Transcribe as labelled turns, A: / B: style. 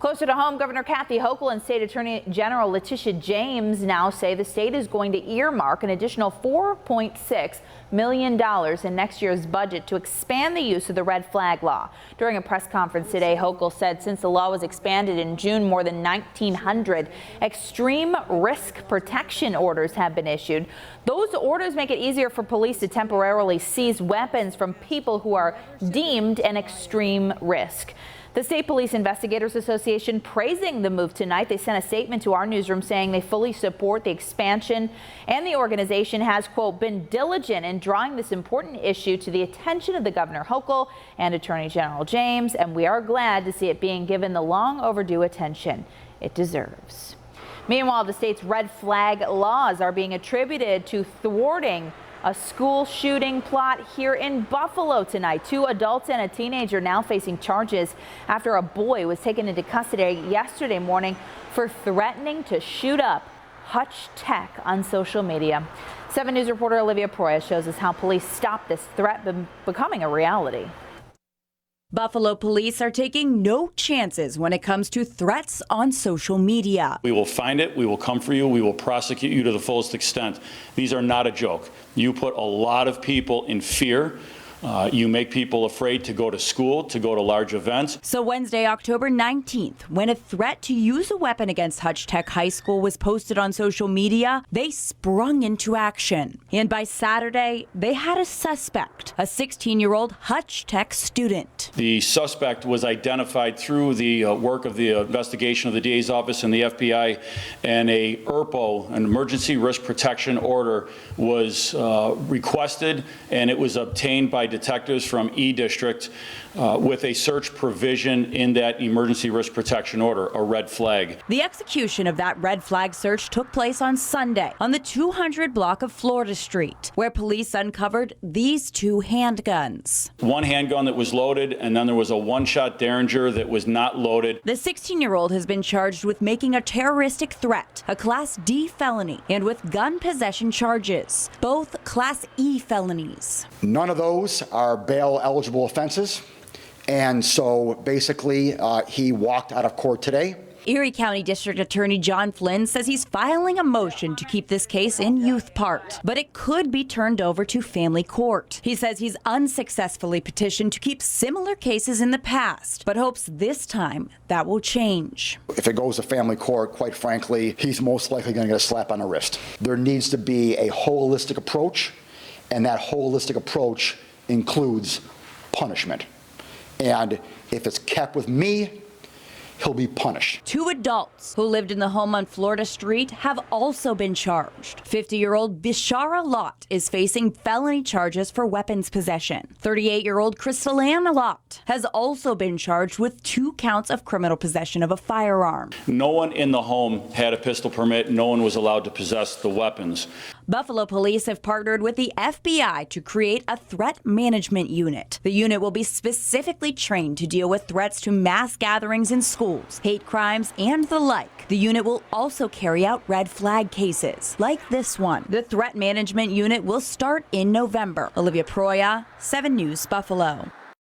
A: Closer to home, Governor Kathy Hochul and State Attorney General Letitia James now say the state is going to earmark an additional $4.6 million in next year's budget to expand the use of the red flag law. During a press conference today, Hochul said since the law was expanded in June, more than 1,900 extreme risk protection orders have been issued. Those orders make it easier for police to temporarily seize weapons from people who are deemed an extreme risk. The State Police Investigators Association praising the move tonight. They sent a statement to our newsroom saying they fully support the expansion, and the organization has, quote, been diligent in drawing this important issue to the attention of the Governor Hochul and Attorney General James, and we are glad to see it being given the long overdue attention it deserves. Meanwhile, the state's red flag laws are being attributed to thwarting a school shooting plot here in Buffalo tonight. 2 adults and a teenager now facing charges after a boy was taken into custody yesterday morning for threatening to shoot up Hutch Tech on social media. 7 News reporter Olivia Proya shows us how police stopped this threat becoming a reality.
B: Buffalo police are taking no chances when it comes to threats on social media.
C: We will find it. We will come for you. We will prosecute you to the fullest extent. These are not a joke. You put a lot of people in fear. You make people afraid to go to school, to go to large events.
B: So Wednesday, October 19th, when a threat to use a weapon against Hutch Tech High School was posted on social media, they sprung into action. And by Saturday, they had a suspect, a 16-year-old Hutch Tech student.
C: The suspect was identified through the work of the investigation of the DA's office and the FBI, and a ERPO, an emergency risk protection order, was requested, and it was obtained by detectives from E District with a search provision in that emergency risk protection order, a red flag.
B: The execution of that red flag search took place on Sunday on the 200 block of Florida Street, where police uncovered these 2 handguns.
C: One handgun that was loaded, and then there was a one-shot Derringer that was not loaded.
B: The 16-year-old has been charged with making a terroristic threat, a Class D felony, and with gun possession charges, both Class E felonies.
D: None of those are bail eligible offenses. And so basically, he walked out of court today.
B: Erie County District Attorney John Flynn says he's filing a motion to keep this case in youth part, but it could be turned over to family court. He says he's unsuccessfully petitioned to keep similar cases in the past, but hopes this time that will change.
D: If it goes to family court, quite frankly, he's most likely going to get a slap on the wrist. There needs to be a holistic approach, and that holistic approach includes punishment. And if it's kept with me, he'll be punished. 2 adults who lived in the home on Florida Street have also been charged. 50-year-old Bishara Lott is facing felony charges for weapons possession. 38-year-old Crystal Ann Lott has also been charged with 2 counts of criminal possession of a firearm.
C: No one in the home had a pistol permit. No one was allowed to possess the weapons.
B: Buffalo police have partnered with the FBI to create a threat management unit. The unit will be specifically trained to deal with threats to mass gatherings in schools, hate crimes, and the like. The unit will also carry out red flag cases, like this one. The threat management unit will start in November. Olivia Proya, 7 News, Buffalo.